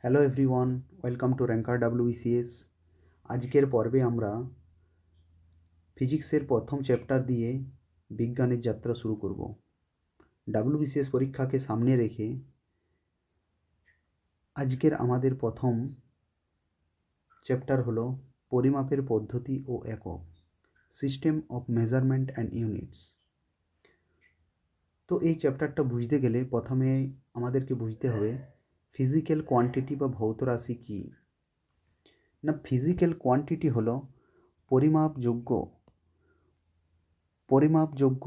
Hello everyone, welcome to ranker WBCS। আজকের পর্বে আমরা ফিজিক্সের প্রথম চ্যাপ্টার দিয়ে বিজ্ঞানের যাত্রা শুরু করব। WBCS পরীক্ষাকে সামনে রেখে আজকের আমাদের প্রথম চ্যাপ্টার হলো পরিমাপের পদ্ধতি ও একক, system of measurement and units. তো এই চ্যাপ্টারটা বুঝতে গেলে প্রথমে আমাদেরকে বুঝতে হবে ফিজিক্যাল কোয়ান্টিটি বা ভৌত রাশি কী। না, ফিজিক্যাল কোয়ান্টিটি হলো পরিমাপযোগ্য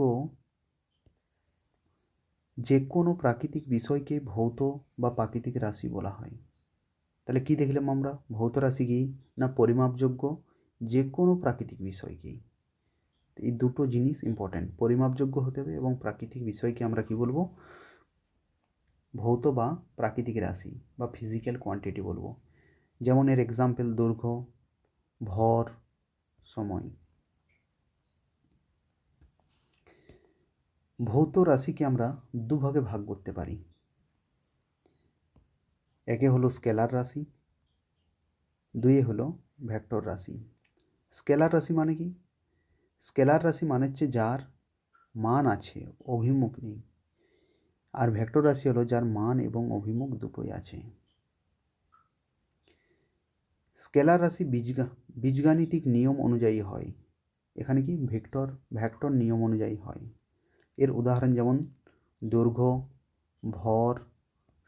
যে কোনো প্রাকৃতিক বিষয়কে ভৌত বা প্রাকৃতিক রাশি বলা হয়। তাহলে কি দেখলাম আমরা? ভৌত রাশি কি না পরিমাপযোগ্য যে কোনো প্রাকৃতিক বিষয়কেই। এই দুটো জিনিস ইম্পর্ট্যান্ট, পরিমাপযোগ্য হতে হবে এবং প্রাকৃতিক বিষয়কে আমরা কি বলবো? ভৌত বা প্রাকৃতিক রাশি বা ফিজিক্যাল কোয়ান্টিটি বলবো। যেমন এর এক্সাম্পল দৈর্ঘ্য, ভর, সময়। ভৌত রাশিকে আমরা দুভাগে ভাগ করতে পারি। একে হলো স্কেলার রাশি, দুয়ে হলো ভেক্টর রাশি। স্কেলার রাশি মানে কি? স্কেলার রাশি মানে হচ্ছে যার মান আছে, অভিমুখ নেই। আর ভেক্টর রাশি হলো যার মান এবং অভিমুখ দুটোই আছে। স্কেলার রাশি বীজগাণিতিক নিয়ম অনুযায়ী হয়। এখানে কি ভেক্টর নিয়ম অনুযায়ী হয়। এর উদাহরণ যেমন দৈর্ঘ্য, ভর,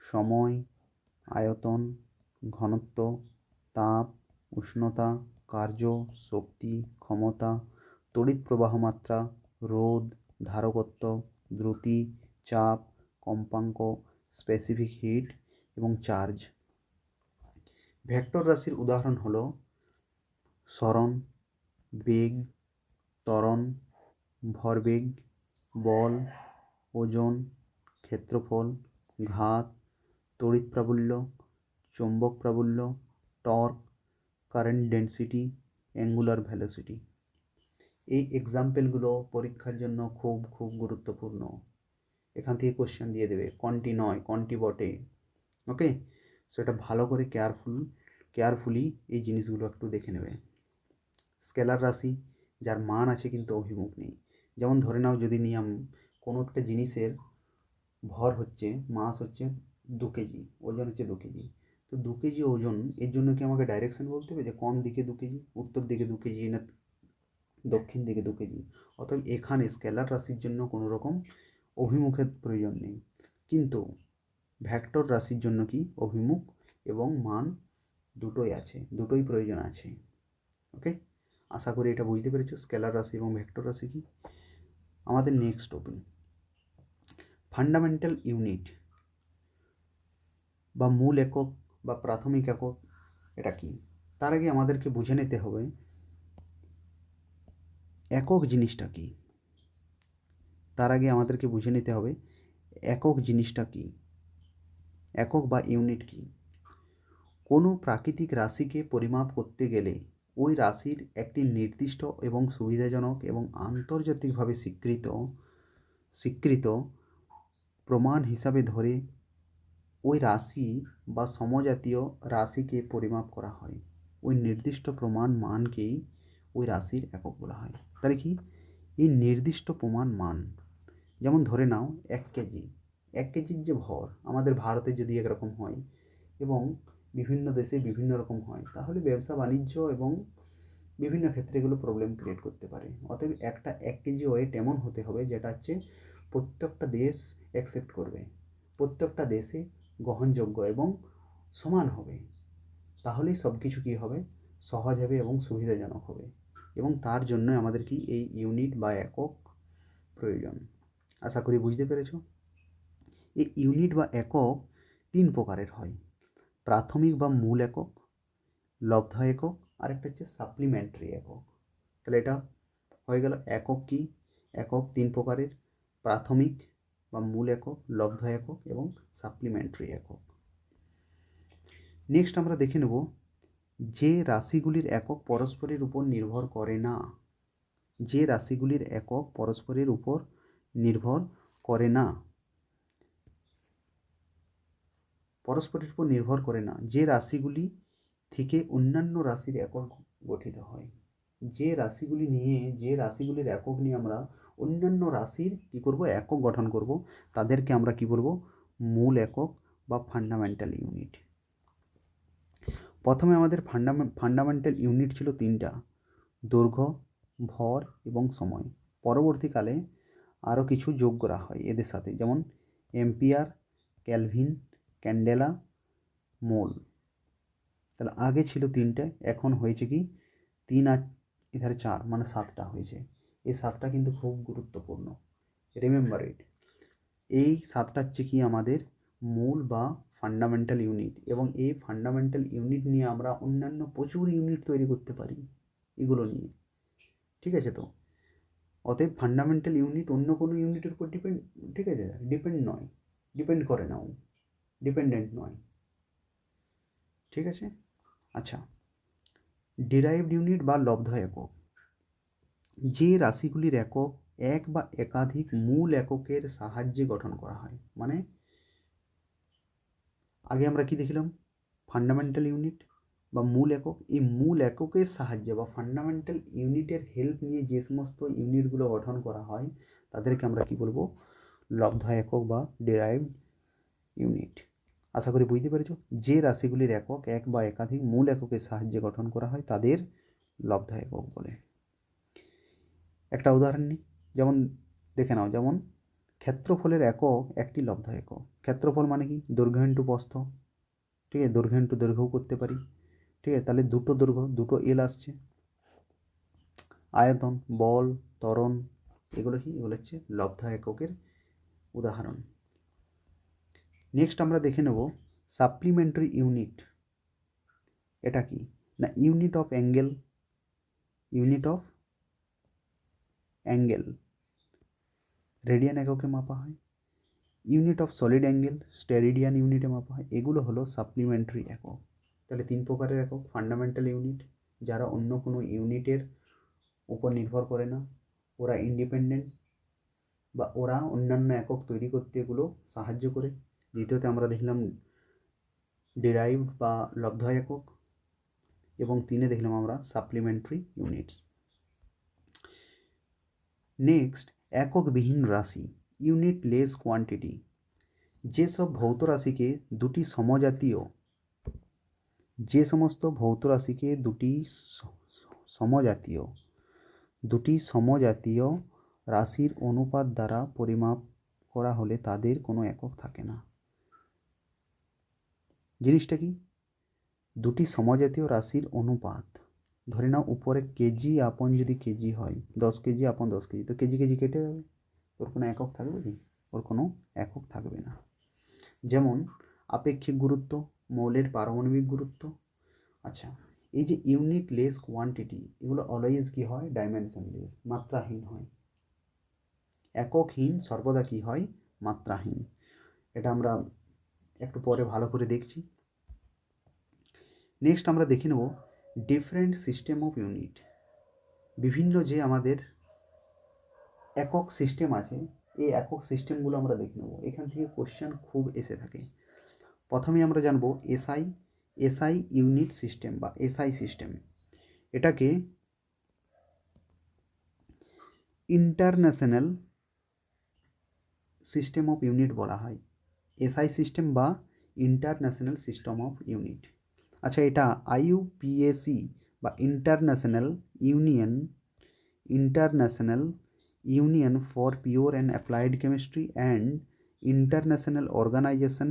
সময়, আয়তন, ঘনত্ব, তাপ, উষ্ণতা, কার্য, শক্তি, ক্ষমতা, তড়িৎ প্রবাহ মাত্রা, রোধ, ধারকত্ব, দ্রুতি, চাপ, কম্পাঙ্ক, স্পেসিফিক হিট এবং চার্জ। ভেক্টর রাশির উদাহরণ হলো সরণ, বেগ, ত্বরণ, ভরবেগ, বল, ওজন, ক্ষেত্রফল, ঘাত, তড়িৎ প্রাবল্য, চৌম্বক প্রাবল্য, torque, current density, angular velocity. এই এক্সাম্পলগুলো পরীক্ষার জন্য খুব খুব গুরুত্বপূর্ণ। এখান থেকে কোশ্চেন দিয়ে দেবে, কোনটি নয় কোনটি বটে। ওকে, সেটা ভালো করে কেয়ারফুলি এই জিনিসগুলো একটু দেখে নেবে। স্কেলার রাশি যার মান আছে কিন্তু অভিমুখ নেই। যেমন ধরে নাও যদি নিয়ম কোনো একটা জিনিসের ভর হচ্ছে, মাস হচ্ছে 2 কেজি, ওজন হচ্ছে 2 কেজি। তো 2 কেজি ওজন, এর জন্য কি আমাকে ডাইরেকশন বলতে হবে যে কোন দিকে 2 কেজি, উত্তর দিকে 2 কেজি না দক্ষিণ দিকে 2 কেজি? অতএব এখানে স্কেলার রাশির জন্য কোনো রকম অভিমুখের প্রয়োজন নেই। কিন্তু ভেক্টর রাশির জন্য কি অভিমুখ এবং মান দুটোই আছে, দুটোই প্রয়োজন আছে। ওকে, আশা করি এটা বুঝতে পেরেছো স্কেলার রাশি এবং ভেক্টর রাশি কি। আমাদের নেক্সট টপিক ফান্ডামেন্টাল ইউনিট বা মূল একক বা প্রাথমিক একক, এটা কি? তার আগে আমাদেরকে বুঝে নিতে হবে একক জিনিসটা কি। একক জিনিসটা কি, একক বা ইউনিট কি। কোনো প্রাকৃতিক রাশিকে পরিমাপ করতে গেলে ওই রাশির একটি নির্দিষ্ট এবং সুবিধাজনক এবং আন্তর্জাতিকভাবে স্বীকৃত প্রমাণ হিসাবে ধরে ওই রাশি বা সমজাতীয় রাশিকে পরিমাপ করা হয়। ওই নির্দিষ্ট প্রমাণ মানকেই ওই রাশির একক বলা হয়। তাহলে কি এই নির্দিষ্ট প্রমাণ মান, যেমন ধরে নাও 1 কেজি, 1 কেজির যে ভর আমাদের ভারতে যদি একরকম হয় এবং বিভিন্ন দেশে বিভিন্ন রকম হয়, তাহলে ব্যবসা বাণিজ্য এবং বিভিন্ন ক্ষেত্রে এগুলো প্রবলেম ক্রিয়েট করতে পারে। অতএব একটা 1 কেজি ওয়েট এমন হতে হবে যেটা হচ্ছে প্রত্যেকটা দেশ অ্যাকসেপ্ট করবে, প্রত্যেকটা দেশে গ্রহণযোগ্য এবং সমান হবে। তাহলেই সব কিছু কী হবে, সহজ হবে এবং সুবিধাজনক হবে। এবং তার জন্য আমাদের কি এই ইউনিট বা একক প্রয়োজন। আশা করি বুঝতে পেরেছো। এই ইউনিট বা একক 3 প্রকারের হয়: প্রাথমিক বা মূল একক, লব্ধ একক, আরেকটা হচ্ছে সাপ্লিমেন্টারি একক। তাহলে এটা হয়ে গেল একক কি, একক 3 প্রকারের: প্রাথমিক বা মূল একক, লব্ধ একক এবং সাপ্লিমেন্টারি একক। নেক্সট আমরা দেখে নেব যে রাশিগুলির একক পরস্পরের উপর নির্ভর করে না। যে রাশিগুলির একক পরস্পরের উপর নির্ভর করে না। পরস্পরের উপর নির্ভর করে না, যে রাশিগুলি থেকে অন্যান্য রাশির একক গঠিত হয়। যে রাশিগুলির একক নিয়ে আমরা অন্যান্য রাশির কী করব, একক গঠন করব, তাদেরকে আমরা কি বলবো, মূল একক বা ফান্ডামেন্টাল ইউনিট। প্রথমে আমাদের ফান্ডামেন্টাল ইউনিট ছিল তিনটা: দৈর্ঘ্য, ভর এবং সময়। পরবর্তীকালে আরও কিছু যোগ করা হয় এদের সাথে, যেমন এম্পিয়ার, ক্যালভিন, ক্যান্ডেলা, মোল। তাহলে আগে ছিল তিনটে, এখন হয়েছে কি তিন আর এধারে চার, মানে 7টা হয়েছে। এই 7টা কিন্তু খুব গুরুত্বপূর্ণ, রিমেম্বার ইট। এই 7টা হচ্ছে কি আমাদের মূল বা ফান্ডামেন্টাল ইউনিট, এবং এই ফান্ডামেন্টাল ইউনিট নিয়ে আমরা অন্যান্য প্রচুর ইউনিট তৈরি করতে পারি এগুলো নিয়ে, ঠিক আছে? তো অতএব ফান্ডামেন্টাল ইউনিট অন্য কোনো ইউনিটের উপর ঠিক আছে, ডিপেন্ড করে না, ডিপেন্ডেন্ট নয়, ঠিক আছে? আচ্ছা, ডিরাইভড ইউনিট বা লব্ধ একক, যে রাশিগুলির একক এক বা একাধিক মূল এককের সাহায্যে গঠন করা হয়। মানে আগে আমরা কি দেখলাম, ফান্ডামেন্টাল ইউনিট বা মূল একক। এই মূল এককের সাহায্যে বা ফান্ডামেন্টাল ইউনিটের হেল্প নিয়ে যে সমস্ত ইউনিটগুলো গঠন করা হয় তাদেরকে আমরা কি বলবো, লব্ধ একক বা ডিরাইভড ইউনিট। আশা করি বুঝতে পেরেছো, যে রাশিগুলির একক এক বা একাধিক মূল এককের সাহায্যে গঠন করা হয় তাদের লব্ধ একক বলে। একটা উদাহরণ নিই, যেমন দেখে নাও, যেমন ক্ষেত্রফলের একক একটি লব্ধ একক। ক্ষেত্রফল মানে কি, দৈর্ঘ্য ইন্টু প্রস্থ, ঠিক আছে? দৈর্ঘ্য ইন্টু দৈর্ঘ্যও করতে পারি, ঠিক আছে? তাহলে দুটো দৈর্ঘ্য, দুটো এল আসছে। আয়তন, বল, ত্বরণ, এগুলো হচ্ছে লব্ধ এককের উদাহরণ। নেক্সট আমরা দেখে নেব সাপ্লিমেন্টারি ইউনিট। এটা কি না, ইউনিট অফ অ্যাঙ্গেল, রেডিয়ান এককে মাপা হয়। ইউনিট অফ সলিড অ্যাঙ্গেল স্টেরিডিয়ান ইউনিটে মাপা হয়। এগুলো হলো সাপ্লিমেন্টারি একক। তাহলে 3 প্রকারের একক: ফান্ডামেন্টাল ইউনিট, যারা অন্য কোনো ইউনিটের উপর নির্ভর করে না, ওরা ইন্ডিপেন্ডেন্ট বা ওরা অন্যান্য একক তৈরি করতে এগুলো সাহায্য করে। দ্বিতীয়তে আমরা দেখলাম ডিরাইভড বা লব্ধ একক, এবং 3 দেখলাম আমরা সাপ্লিমেন্টারি ইউনিটস। নেক্সট, এককবিহীন রাশি, ইউনিটলেস কোয়ান্টিটি। যেসব ভৌত রাশিকে দুটি সমজাতীয়, যে সমস্ত ভৌত রাশিকে দুটি সমজাতীয় রাশির অনুপাত দ্বারা পরিমাপ করা হলে তাদের কোনো একক থাকে না। জিনিসটা কি, দুটি সমজাতীয় রাশির অনুপাত, ধরে নাও উপরে কেজি আপন যদি কেজি হয়, 10 কেজি আপন 10 কেজি, তো কেজি কেজি কেটে যাবে, ওর কোনো একক থাকবে কি? ওর কোনো একক থাকবে না। যেমন আপেক্ষিক গুরুত্ব, মৌলের পারমাণবিক গুরুত্ব। আচ্ছা, এই যে ইউনিটলেস কোয়ান্টিটি, এগুলো অলওয়েজ কি হয়, ডাইমেনশনলেস, মাত্রাহীন হয়। এককহীন সর্বদা কি হয়, মাত্রাহীন। এটা আমরা একটু পরে ভালো করে দেখছি। নেক্সট আমরা দেখে নেব ডিফারেন্ট সিস্টেম অফ ইউনিট। বিভিন্ন যে আমাদের একক সিস্টেম আছে, এই একক সিস্টেমগুলো আমরা দেখে নেব। এখান থেকে কোশ্চেন খুব এসে থাকে। প্রথমে আমরা জানবো এসআই ইউনিট সিস্টেম বা এসআই সিস্টেম। এটাকে ইন্টারন্যাশনাল সিস্টেম অফ ইউনিট বলা হয়। এসআই সিস্টেম বা ইন্টারন্যাশনাল সিস্টেম অফ ইউনিট। আচ্ছা, এটা আইইউপিএসি বা international union for pure and applied chemistry and international organisation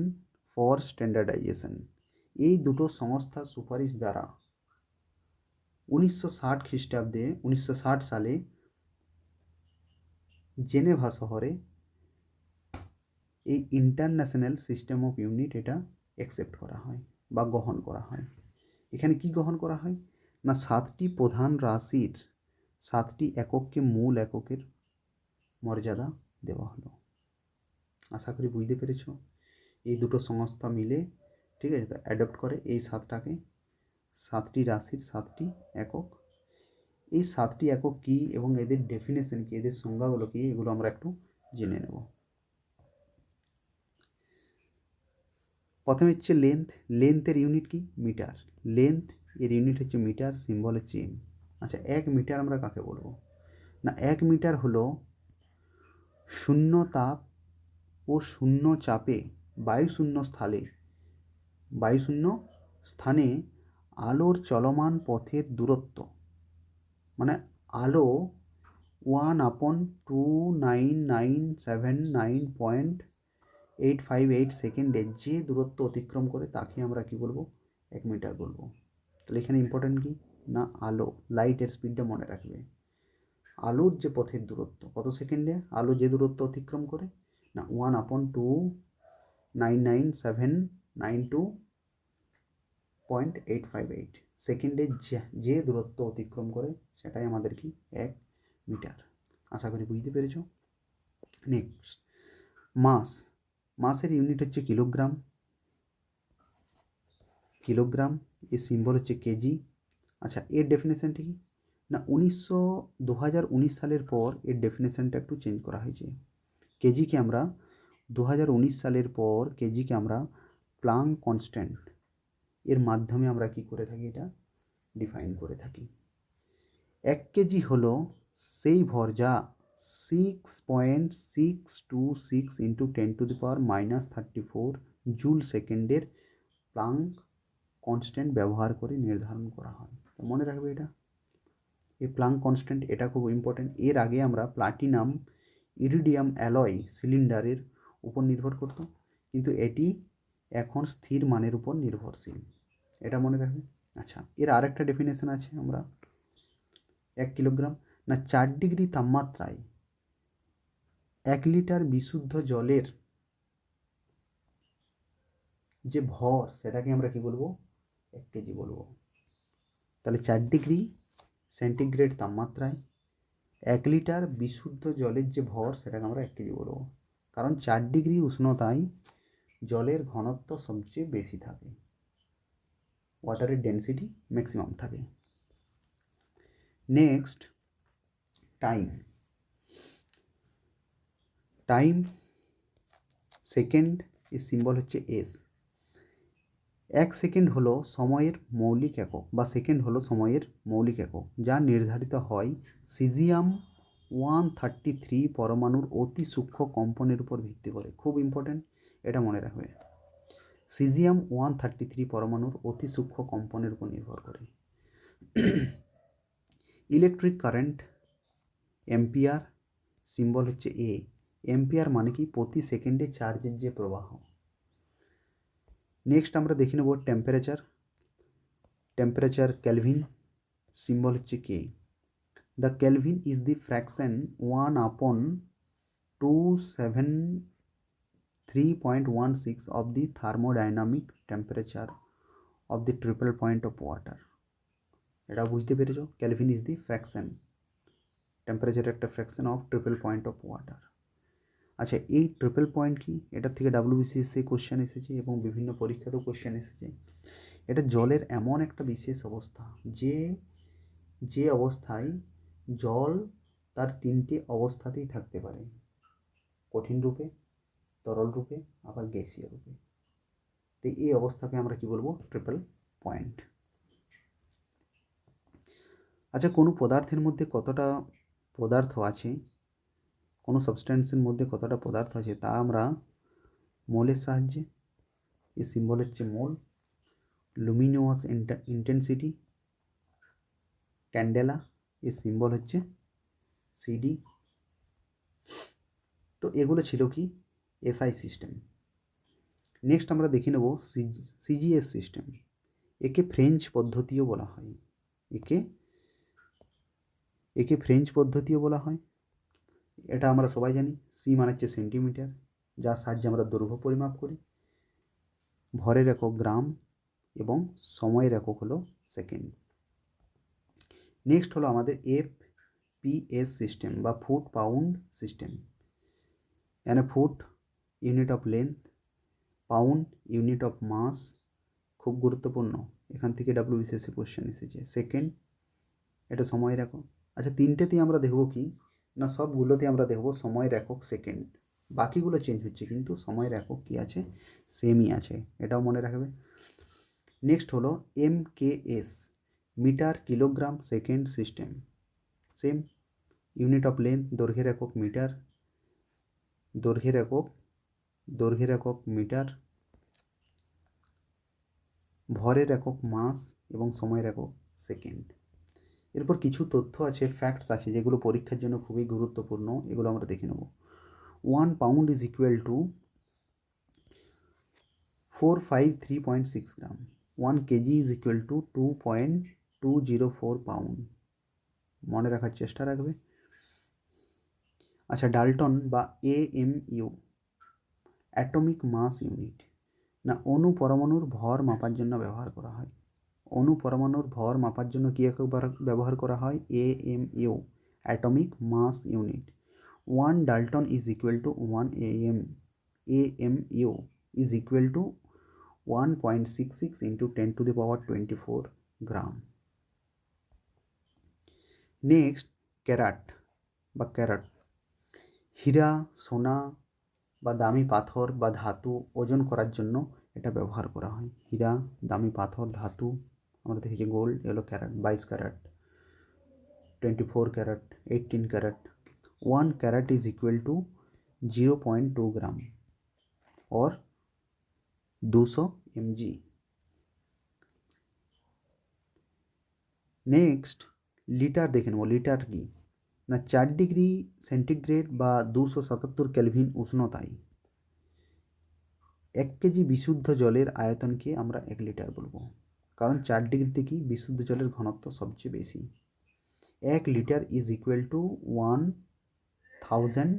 for standardisation, এই দুটো সংস্থার সুপারিশ দ্বারা 1960 সালে জেনেভা শহরে এই ইন্টারন্যাশনাল সিস্টেম অফ ইউনিট এটা অ্যাকসেপ্ট করা হয় বা গ্রহণ করা হয়। এখানে কি গ্রহণ করা হয় না, 7টি প্রধান রাশির 7টি একককে মূল এককের মর্যাদা দেওয়া হলো। আশা করি বুঝতে পেরেছ। এই দুটো সংস্থা মিলে, ঠিক আছে, তো অ্যাডপ্ট করে এই 7টি রাশির 7টি একক। এই 7টি একক কী এবং এদের ডেফিনেশন কী, এদের সংজ্ঞাগুলো কী, এগুলো আমরা একটু জেনে নেব। প্রথমে হচ্ছে লেন্থ, লেন্থের ইউনিট কি মিটার, লেন্থ এর ইউনিট হচ্ছে মিটার, সিম্বল হচ্ছে এম। আচ্ছা 1 মিটার আমরা কাকে বলবো, না 1 মিটার হলো শূন্য তাপ ও শূন্য চাপে বায়ুশূন্য স্থানে আলোর চলমান পথের দূরত্ব, মানে আলো 1/29979858 সেকেন্ডে যে দূরত্ব অতিক্রম করে তাকে আমরা কি বলবো, 1 মিটার বলবো। তাহলে এখানে ইম্পর্টেন্ট কি, না আলো, লাইটের স্পিডটা মনে রাখবে। আলোর যে পথের দূরত্ব কত সেকেন্ডে আলো যে দূরত্ব অতিক্রম করে, না 1/299792.858 সেকেন্ডে যে দূরত্ব অতিক্রম করে সেটাই আমাদের কি 1 মিটার। আশা করি বুঝতে পেরেছ। নেক্সট মাস, মাসের ইউনিট হচ্ছে কিলোগ্রাম, কিলোগ্রাম এর সিম্বল হচ্ছে কেজি। আচ্ছা এর ডেফিনেশনটা কি, না 2019 সালের পর এর ডেফিনেশনটা একটু চেঞ্জ করা হয়েছে। কেজিকে আমরা 2019 সালের পর কেজিকে আমরা প্লাঙ্ক কনস্ট্যান্ট এর মাধ্যমে আমরা কি করে থাকি, এটা ডিফাইন করে থাকি। 1 কেজি হলো সেই ভর যা 6.626 ইন্টু 10⁻³ জুল সেকেন্ডের প্লাঙ্ক কনস্ট্যান্ট ব্যবহার করে নির্ধারণ করা হয়। মনে রাখবে এটা, এই প্লাঙ্ক কনস্ট্যান্ট এটা খুব ইম্পর্টেন্ট। এর আগে আমরা প্লাটিনাম ইরিডিয়াম অ্যালয় সিলিন্ডারের উপর নির্ভর করত, কিন্তু এটি এখন স্থির মানের উপর নির্ভরশীল, এটা মনে রাখবে। আচ্ছা এর আরেকটা ডেফিনেশন আছে আমরা 1 কিলোগ্রাম, না 4 ডিগ্রি তাপমাত্রায় 1 লিটার বিশুদ্ধ জলের যে ভর সেটাকে আমরা কি বলবো, 1 কেজি বলবো। তাহলে 4 ডিগ্রি সেন্টিগ্রেড তাপমাত্রায় 1 লিটার বিশুদ্ধ জলের যে ভর সেটাকে আমরা 1 কেজি বলবো, কারণ 4 ডিগ্রি উষ্ণতায় জলের ঘনত্ব সবচেয়ে বেশি থাকে, ওয়াটারের ডেন্সিটি ম্যাক্সিমাম থাকে। নেক্সট টাইম, টাইম সেকেন্ড এর সিম্বল হচ্ছে এস। 1 সেকেন্ড হলো সময়ের মৌলিক একক, বা সেকেন্ড হলো সময়ের মৌলিক একক, যা নির্ধারিত হয় সিজিয়াম 133 পরমাণুর অতি সূক্ষ্ম কম্পনের উপর ভিত্তি করে। খুব ইম্পর্টেন্ট, এটা মনে রাখবে। সিজিয়াম 133 পরমাণুর অতি সূক্ষ্ম কম্পনের উপর নির্ভর করে। ইলেকট্রিক কারেন্ট এম্পিয়ার, সিম্বল হচ্ছে এ। এম্পিয়ার মানে কি, প্রতি সেকেন্ডে চার্জের যে প্রবাহ। নেক্সট আমরা দেখে নেব টেম্পারেচার, টেম্পারেচার কেলভিন, সিম্বল হচ্ছে K. The kelvin is the fraction 1/273.16 of the thermodynamic temperature of the triple point of water. এটা বুঝতে পেরেছো, kelvin is the fraction, temperature একটা fraction of triple point of water. আচ্ছা এই triple point কি, এটার থেকে WBCS কোশ্চেন এসেছে এবং বিভিন্ন পরীক্ষাতেও কোশ্চেন এসেছে। এটা জলের এমন একটা বিশেষ অবস্থা যে অবস্থায় জল তার 3টে অবস্থাতেই থাকতে পারে, কঠিন রূপে, তরল রূপে, আবার গ্যাসীয় রূপে। তো এই অবস্থাকে আমরা কি বলবো, ট্রিপল পয়েন্ট। আচ্ছা কোনো পদার্থের মধ্যে কতটা পদার্থ আছে, কোনো সাবস্ট্যান্সের মধ্যে কতটা পদার্থ আছে তা আমরা মোলের সাহায্যে, এই সিম্বল হচ্ছে মোল। লুমিনোয়াস ইন্টেন্সিটি, ক্যান্ডেলা, এর সিম্বল হচ্ছে সিডি। তো এগুলো ছিল কি এসআই সিস্টেম। নেক্সট আমরা দেখে নেব সিজিএস সিস্টেম। একে ফ্রেঞ্চ পদ্ধতিও বলা হয়, একে ফ্রেঞ্চ পদ্ধতিও বলা হয়। এটা আমরা সবাই জানি, সি মানে হচ্ছে সেন্টিমিটার, যার সাহায্যে আমরা দৈর্ঘ্য পরিমাপ করি। ভরের একক গ্রাম এবং সময়ের একক হলো সেকেন্ড। নেক্সট হলো আমাদের FPS সিস্টেম বা ফুট পাউন্ড সিস্টেম। এখানে foot unit of length, pound unit of mass, খুব গুরুত্বপূর্ণ, এখান থেকে WBCS কোশ্চেন এসেছে। সেকেন্ড এটা সময়ের একক। আচ্ছা তিনটেতেই আমরা দেখব কি, না সবগুলোতে আমরা দেখব সময়ের একক সেকেন্ড, বাকিগুলো চেঞ্জ হচ্ছে, কিন্তু সময়ের একক কী আছে, সেমই আছে, এটাও মনে রাখবে। নেক্সট হলো MKS, metre kilogram second system. Same, unit of length, দৈর্ঘ্যের একক মিটার, দৈর্ঘ্যের একক মিটার, ভরের একক মাস এবং সময়ের একক সেকেন্ড। এরপর কিছু তথ্য আছে, ফ্যাক্টস আছে, যেগুলো পরীক্ষার জন্য খুবই গুরুত্বপূর্ণ, এগুলো আমরা দেখে নেব। 1 pound is equal to 453.6 gram. 1 kg is equal to 2.204 pound. মনে রাখার চেষ্টা রাখবে। আচ্ছা, ডাল্টন বা AMU, অ্যাটমিক মাস ইউনিট, না অণু পরমাণুর ভর মাপার জন্য ব্যবহার করা হয়। অণু পরমাণুর ভর মাপার জন্য কী একক ব্যবহার করা হয়? AMU, atomic mass unit. 1 dalton is equal to 1 AMU is equal to 1.66 into 10 to the power 24 gram. Next, carat বা ক্যারট, হীরা, সোনা বা দামি পাথর বা ধাতু ওজন করার জন্য এটা ব্যবহার করা হয়। হীরা, দামি পাথর, ধাতু, আমরা দেখেছি গোল্ড, এগুলো carat. 22 carat, 24 carat, 18 carat. 1 carat is equal two 0.2 গ্রাম और 200 mg। নেক্সট, লিটার দেখে নেব। লিটার কি না 4 ডিগ্রি সেন্টিগ্রেড বা 277 কেলভিন উষ্ণতায় 1 কেজি বিশুদ্ধ জলের আয়তনকে আমরা 1 লিটার বলবো, কারণ 4 ডিগ্রিতে কি বিশুদ্ধ জলের ঘনত্ব সবচেয়ে বেশি। 1 লিটার ইজ ইকুয়াল টু 1000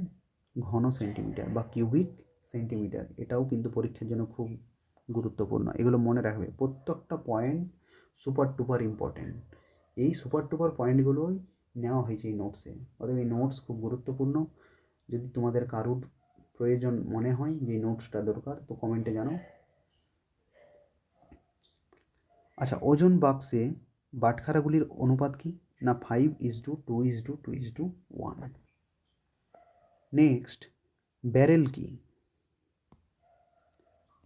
ঘন সেন্টিমিটার বা কিউবিক সেন্টিমিটার। এটাও কিন্তু পরীক্ষার জন্য খুব গুরুত্বপূর্ণ, এগুলো মনে রাখবে। প্রত্যেকটা পয়েন্ট সুপার টুপার ইম্পর্টেন্ট। এই সুপার টুপার পয়েন্টগুলোই নেওয়া হয়েছে এই নোটসে, অতএব এই নোটস খুব গুরুত্বপূর্ণ। যদি তোমাদের কারুর প্রয়োজন মনে হয় যে নোটসটা দরকার, তো কমেন্টে জানাও। আচ্ছা, ওজন বাক্সে বাটখারাগুলির অনুপাত কি না 5:2:2:2:1। নেক্সট, ব্যারেল কি?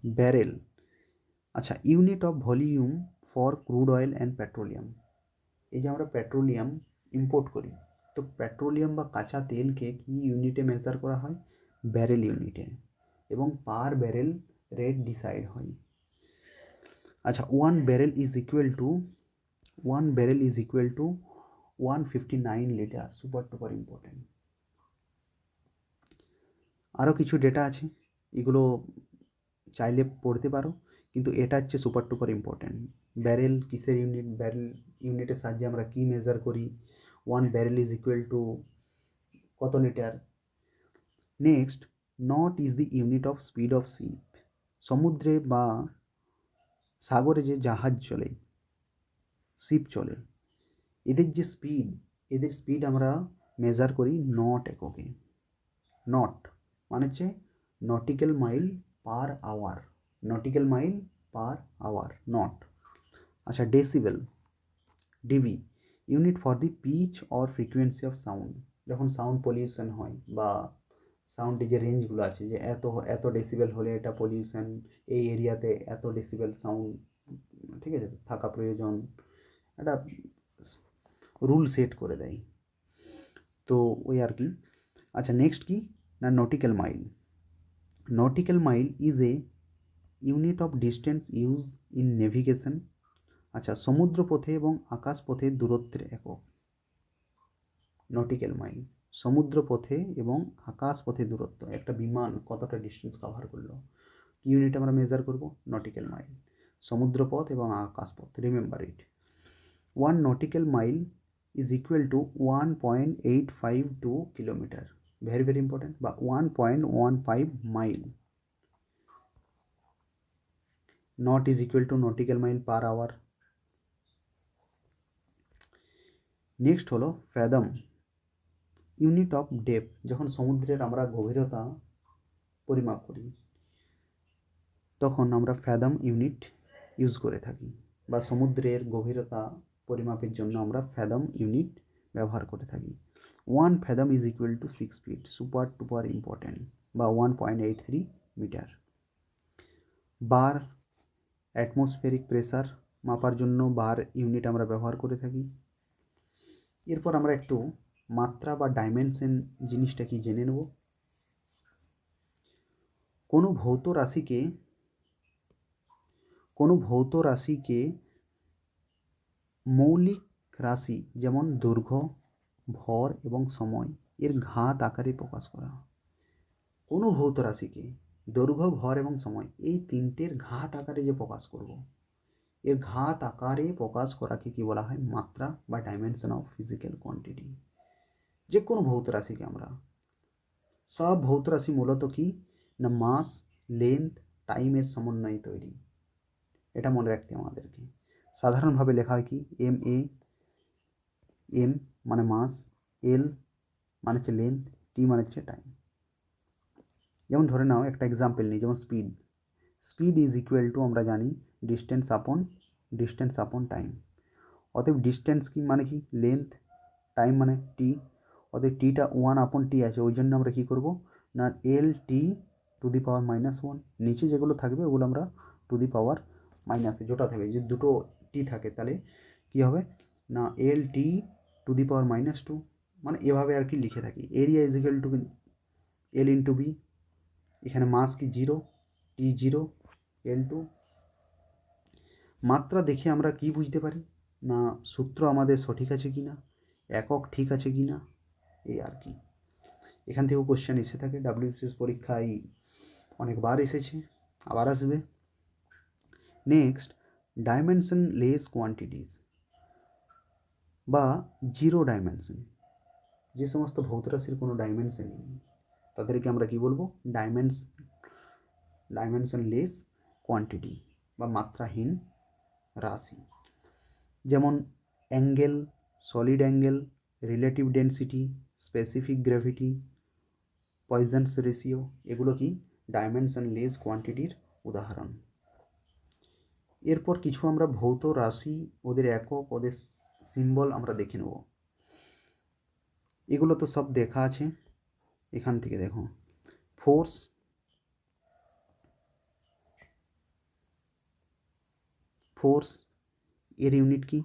ব্যারেল, আচ্ছা, unit of volume for crude oil and petroleum. এই যে আমরা পেট্রোলিয়াম ইম্পোর্ট করি, তো পেট্রোলিয়াম বা কাঁচা তেলকে কি ইউনিটে মেজার করা হয়? ব্যারেল ইউনিটে, এবং পার ব্যারেল রেট ডিসাইড হয়। আচ্ছা, 1 barrel is equal two 159 litre. Super duper important. আরও কিছু ডেটা আছে, এগুলো চাইলে পড়তে পারো, কিন্তু এটা হচ্ছে সুপার টুপার ইম্পর্টেন্ট। ব্যারেল কিসের ইউনিট? ব্যারেল ইউনিটের সাহায্যে আমরা কি মেজার করি? 1 ব্যারেল ইজ ইকুয়াল টু কত litre? Next, knot is the unit of speed of ship. সমুদ্রে বা সাগরে যে জাহাজ চলে, শিপ চলে, এদের স্পিড আমরা মেজার করি নট এককে। নট মানে হচ্ছে nautical mile per hour, knot. আচ্ছা, decibel, DB, unit for the pitch or frequency of sound. যখন সাউন্ড পলিউশন হয় বা সাউন্ডের যে রেঞ্জগুলো আছে, যে এত ডেসিবেল হলে এটা পলিউশন, এই এরিয়াতে এত ডেসিবেল সাউন্ড, ঠিক আছে, থাকা প্রয়োজন, একটা রুল সেট করে দেয়, তো ওই আর কি। আচ্ছা, নেক্সট কি না nautical mile. Nautical mile is a unit of distance use in navigation. আচ্ছা, সমুদ্রপথে এবং আকাশপথের দূরত্বের একক। নটিক্যাল মাইল, সমুদ্রপথে এবং আকাশপথে দূরত্ব, একটা বিমান কতটা ডিস্টেন্স কভার করলো, ইউনিট আমরা মেজার করব নটিক্যাল মাইল। সমুদ্রপথ এবং আকাশপথ, remember it. 1 nautical mile is equal to 1.852 kilometre, very very important, বা 1.15 mile. Knot is equal to nautical mile per hour. Next হলো ফ্যাদম, ইউনিট অফ ডেপথ। যখন সমুদ্রের আমরা গভীরতা পরিমাপ করি, তখন আমরা ফ্যাদম ইউনিট ইউজ করে থাকি, বা সমুদ্রের গভীরতা পরিমাপের জন্য আমরা ফ্যাদম ইউনিট ব্যবহার করে থাকি। 1 fathom is equal to 6 feet, super duper important. বা 1.83 মিটার। বার, অ্যাটমসফেরিক প্রেসার মাপার জন্য বার ইউনিট আমরা ব্যবহার করে থাকি। এরপর আমরা একটু মাত্রা বা ডাইমেনশন জিনিসটা কি জেনে নেব। কোনো ভৌত রাশিকে মৌলিক রাশি যেমন দৈর্ঘ্য, ভর এবং সময় এর ঘাত আকারে প্রকাশ করা। কোনো ভৌত রাশিকে দৈর্ঘ্য, ভর এবং সময় এই তিনটের ঘাত আকারে যে প্রকাশ করব, এর ঘাত আকারে প্রকাশ করাকে কি বলা হয়? মাত্রা বা ডাইমেনশন অফ ফিজিক্যাল কোয়ান্টিটি। যে কোনো ভৌত রাশিকে আমরা, সব ভৌত রাশি মূলত কি না মাস, লেন্থ, টাইমের সমন্বয়ে তৈরি। এটা মনে রাখতে আমাদেরকে। সাধারণভাবে লেখা হয় কি এম মানে মাস, এল মানে হচ্ছে লেন্থ, টি মানে হচ্ছে টাইম। যেমন ধরে নাও একটা এক্সাম্পল নিই, যেমন স্পিড ইজ ইকুয়াল টু আমরা জানি ডিস্টেন্স আপন টাইম। অতএব ডিস্টেন্স কি মানে কি লেন্থ, টাইম মানে টি, অতএব টিটা 1/t আছে, ওই জন্য আমরা কী করব না LT⁻⁻1, নিচে যেগুলো থাকবে ওগুলো আমরা টু দি পাওয়ার যেটা থাকবে, যদি দুটো টি থাকে তাহলে কী হবে না LT⁻², মানে এভাবে আর কি লিখে থাকি। Area is equal two L/B, এখানে মাস কি 0, T0, L2। মাত্রা দেখে আমরা কি বুঝতে পারি না সূত্র আমাদের সঠিক আছে কি না, একক ঠিক আছে কি না, এই আর কি। এখান থেকেও কোশ্চেন এসে থাকে, WBCS পরীক্ষায় অনেকবার এসেছে, আবার আসবে। নেক্সট, ডাইমেনশনলেস কোয়ান্টিটিস বা জিরো ডাইমেনশন। যে সমস্ত ভৌত রাশির কোনো ডাইমেনশন নেই তাদেরকে আমরা কি বলবো? ডাইমেনশনলেস কোয়ান্টিটি বা মাত্রাহীন রাশি। যেমন angle, solid angle, relative density, specific gravity, পয়জনস ratio, এগুলো কি ডাইমেনশনলেস কোয়ান্টিটির উদাহরণ। এরপর কিছু আমরা ভৌত রাশি, ওদের একক, ওদের সিম্বল আমরা দেখে নেব। এগুলো তো সব দেখা আছে, এখান থেকে দেখো। ফোর্স এর ইউনিট কি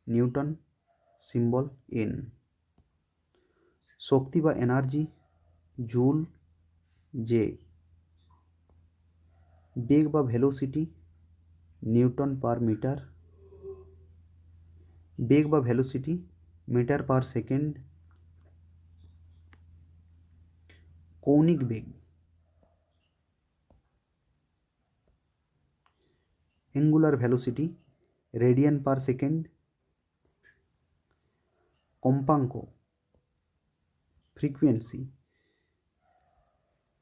নিউটন, সিম্বল N। শক্তি বা এনার্জি জুল, J। বেগ বা ভেলোসিটি নিউটন পার মিটার, বেগ বা ভেলোসিটি মিটার পার সেকেন্ড। কৌণিক বেগ angular velocity radian per second. কম্পাঙ্ক frequency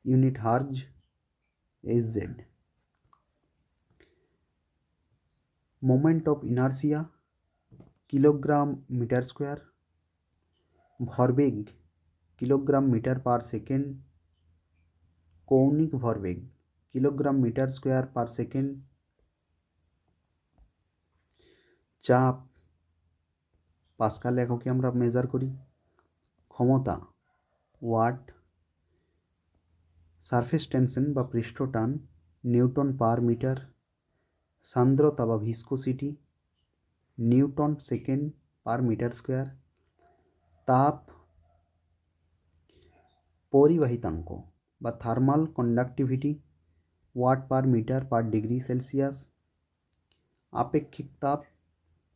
unit hertz, SZ। Moment of inertia kilogram metre square. ভরবেগ কিলোগ্রাম মিটার পার সেকেন্ড। কৌণিক ভরবেগ kilogram metre square per second. চাপ pascal এককে আমরা মেজার করি। ক্ষমতা ওয়াট। সারফেস টেনশন বা পৃষ্ঠটান নিউটন পার মিটার। সান্দ্রতা বা viscosity newton second per metre square. তাপ পরিবাহিতাঙ্ক বা thermal conductivity watt per metre per degree Celsius. আপেক্ষিক তাপ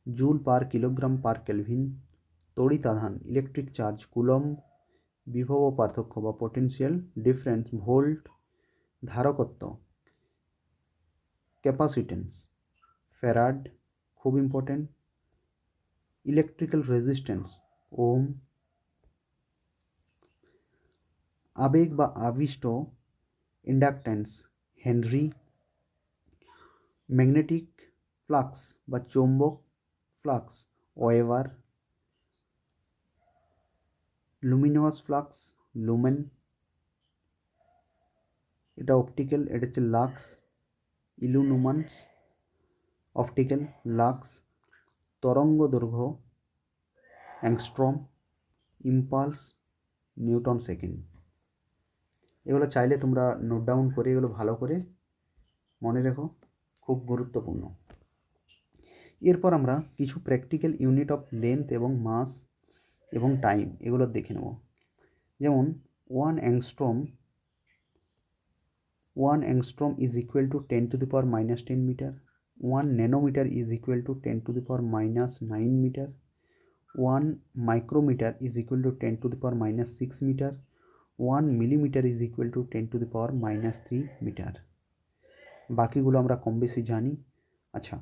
joule per kilogram per kelvin. তড়িতাধান ইলেকট্রিক চার্জ কুলম্ব। বিভব পার্থক্য বা পোটেনশিয়াল ডিফারেন্স ভোল্ট। ধারকত্ব ক্যাপাসিটেন্স ফ্যারাড, খুব ইম্পর্টেন্ট। Electrical resistance ohm. আবেগ বা আবিষ্ট ইন্ডাকট্যান্স হেনরি। ম্যাগনেটিক ফ্লাক্স বা চৌম্বক flux weber. Luminous flux lumen. এটা অপটিক্যাল, এটা হচ্ছে লাক্স। ইলুমিনান্স optical, lux. তরঙ্গ দৈর্ঘ্য অ্যাংস্ট্রম। Impulse Newton second. এগুলো চাইলে তোমরা নোট ডাউন করে এগুলো ভালো করে মনে রেখো, খুব গুরুত্বপূর্ণ। এরপর আমরা কিছু প্র্যাকটিক্যাল ইউনিট অফ লেন্থ এবং মাস এবং টাইম এগুলো দেখে নেব। যেমন 1 angstrom is equal to 10 to the power minus 10 meter. 1 nanometer is equal to 10 to the power minus 9 meter. 1 micrometer is equal to 10 to the power minus 6 meter. 1 millimeter is equal to 10 to the power minus 3 meter. বাকিগুলো আমরা কম বেশি জানি। আচ্ছা,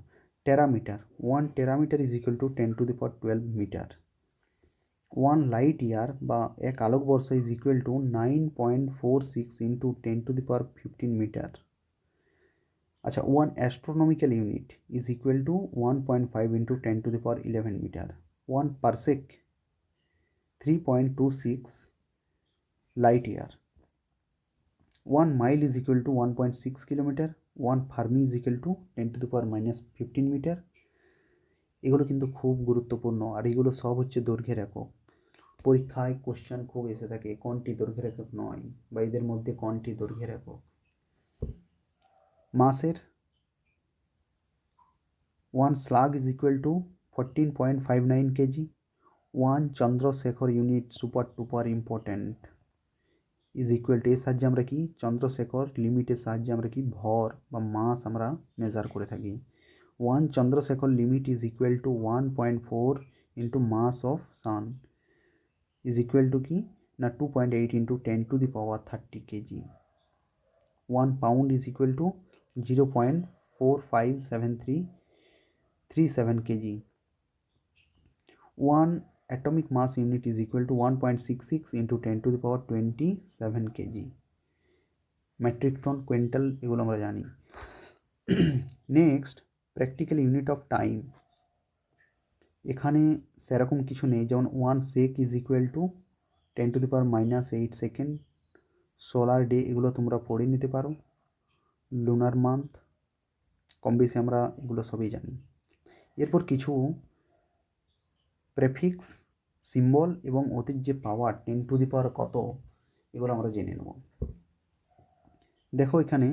terametre, 1 terametre is equal to 10 to the power 12 metre. 1 light year বা এক আলোকবর্ষ is equal to 9.46 into 10 to the power 15 metre. আচ্ছা, 1 astronomical unit is equal to 1.5 into 10 to the power 11 metre. 1 parsec 3.26 light year. 1 mile is equal to 1.6 kilometre. 1 fermi is equal to 10 to the power minus 15 metre. এগুলো কিন্তু খুব গুরুত্বপূর্ণ, আর এগুলো সব হচ্ছে দৈর্ঘ্যের একক। পরীক্ষায় কোশ্চেন খুব এসে থাকে কোনটি দৈর্ঘ্যের একক নয়, বা এদের মধ্যে কোনটি দৈর্ঘ্যের একক। মাসের 1 slug is equal to 14.59 KG. 1 Chandrasekhar unit super duper important is equal to, এর সাহায্যে আমরা কি চন্দ্রশেখর লিমিটের সাহায্যে আমরা কি ভর বা মাস আমরা মেজার করে থাকি। 1 Chandrasekhar limit is equal to 1.4 into mass of sun is equal to কি না 2.8 into 10 to the power 30 KG. 1 pound is equal to 0.457337 KG. 1 atomic mass unit is equal to 1.66 into 10 to the power 27 kg. Metric ton, quintal এগুলো আমরা জানি। Next, practical unit of time. এখানে সেরকম কিছু নেই, যেমন 1 shake is equal to 10 to the power minus 8 second. Solar day এগুলো তোমরা পড়ে নিতে পারো। লুনার মান্থ কম বেশি আমরা এগুলো সবই জানি। এরপর কিছু প্রেফিক্স, সিম্বল এবং ওদের যে পাওয়ার 10 টু দি পাওয়ার কত এগুলো আমরা জেনে নেব। দেখো এখানে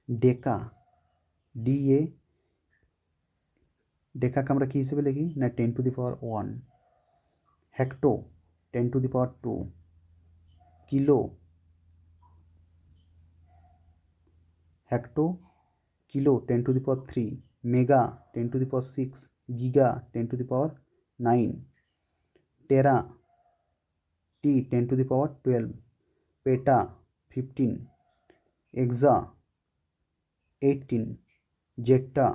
ডেকা, ডিএ, ডেকাকে আমরা কী হিসেবে লিখি না 10 to the power 1। Hecto 10 to the power 2। Kilo, hecto kilo 10 to the power 3। Mega 10 to the power 6। Giga 10 to the power 9। Tera T 10 to the power 12। Peta 15। Exa 18। Zetta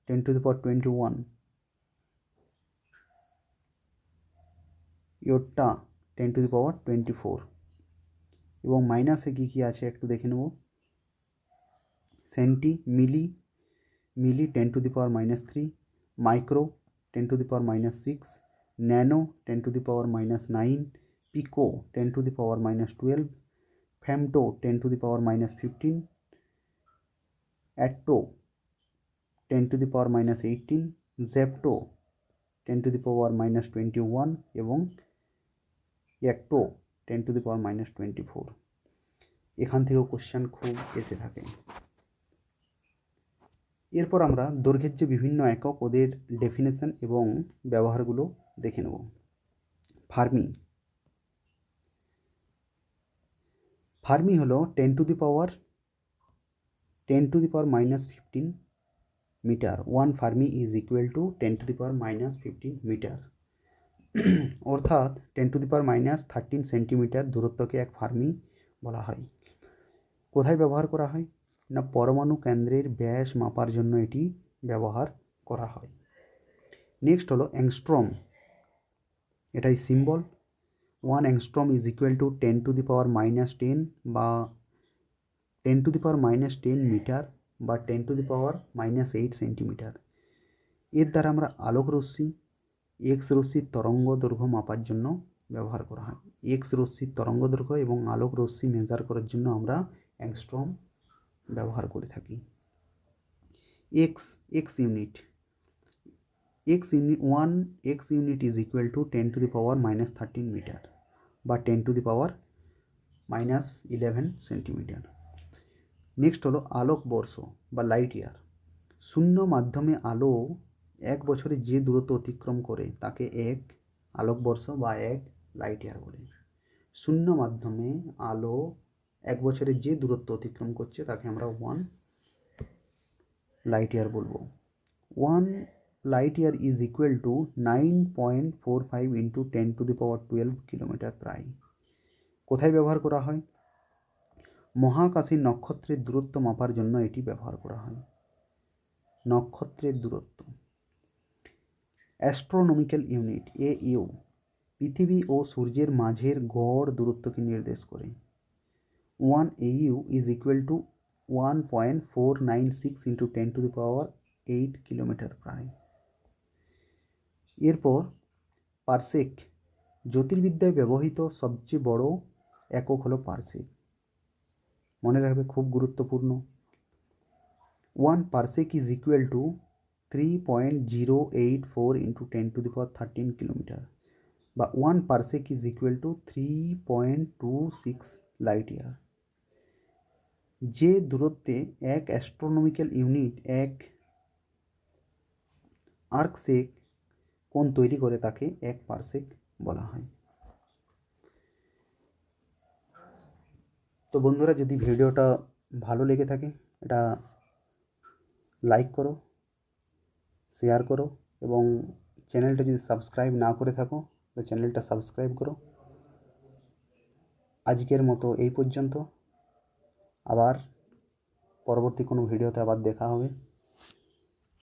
10 to the power 21। Yotta 10 to the power 24। এবং মাইনাসে কী কী আছে একটু দেখে নেব। Centi, milli 10 to the power minus 3। Micro 10 to the power minus 6। Nano 10 to the power minus 9। Pico 10 to the power minus 12। Femto 10 to the power minus 15। Atto 10 to the power minus 18। Zepto 10 to the power minus 21 এবং একটো 10 to the power minus 24। এখান থেকেও question খুব এসে থাকে। এরপর আমরা দৈর্ঘ্যের যে বিভিন্ন একক ওদের ডেফিনেশন এবং ব্যবহারগুলো দেখে নেব। ফার্মি, ফার্মি হলো 10 to the power minus 15 metre. 1 fermi is equal to 10 to the power minus 15 metre, অর্থাৎ 10 to the power minus 13 centimetre দূরত্বকে এক ফার্মি বলা হয়। কোথায় ব্যবহার করা হয় না পরমাণু কেন্দ্রের ব্যাস মাপার জন্য এটি ব্যবহার করা হয়। নেক্সট হলো অ্যাংস্ট্রম, এটাই symbol. 1 angstrom is equal to 10 to the power minus 10 বা 10 to the power minus 10 metre বা 10 to the power minus 8 centimetre. এর দ্বারা আমরা আলোক রশ্মি, এক্স রশ্মির তরঙ্গ দৈর্ঘ্য মাপার জন্য ব্যবহার করা হয়। এক্স রশ্মির তরঙ্গ দৈর্ঘ্য এবং আলোক রশ্মি মেজার করার জন্য আমরা অ্যাংস্ট্রম ব্যবহার করে থাকি। X unit, 1 unit is equal to 10 to the power minus 13 metre বা 10 to the power -11 centimetre. Next হলো আলোকবর্ষ বা লাইট ইয়ার। শূন্য মাধ্যমে আলো 1 বছরে যে দূরত্ব অতিক্রম করে তাকে 1 আলোকবর্ষ বা 1 লাইট ইয়ার বলে। শূন্য মাধ্যমে আলো 1 বছরে যে দূরত্ব অতিক্রম করছে তাকে আমরা 1 লাইট ইয়ার বলবো। 1 light year is equal two 9.45 into 10⁻12 kilometre প্রায়। কোথায় ব্যবহার করা হয়? মহাকাশে নক্ষত্রের দূরত্ব মাপার জন্য এটি ব্যবহার করা হয়। নক্ষত্রের দূরত্ব। অ্যাস্ট্রোনমিক্যাল ইউনিট AU পৃথিবী ও সূর্যের মাঝের গড় দূরত্বকে নির্দেশ করে। 1 AU is equal two 1.496 into 10⁻8 kilometre প্রায়। এরপর পারসেক। জ্যোতির্বিদ্যায় ব্যবহৃত সবচেয়ে বড় একক হলো পারসেক। মনে রাখবে, খুব গুরুত্বপূর্ণ। 1 parsec is equal two 3.084 into 10⁻13 kilometre, বা 1 parsec is equal two 3.26 light ইয়ার। যে দূরত্বে এক অ্যাস্ট্রোনমিক্যাল ইউনিট এক আর্কসেক কোণ তৈরি করে তাকে 1 পারসেক বলা হয়। তো বন্ধুরা, যদি ভিডিওটা ভালো লেগে থাকে এটা লাইক করো, শেয়ার করো, এবং চ্যানেলটা যদি সাবস্ক্রাইব না করে থাকো তো চ্যানেলটা সাবস্ক্রাইব করো। আজকের মতো এই পর্যন্ত। আবার পরবর্তী কোনো ভিডিওতে আবার দেখা হবে।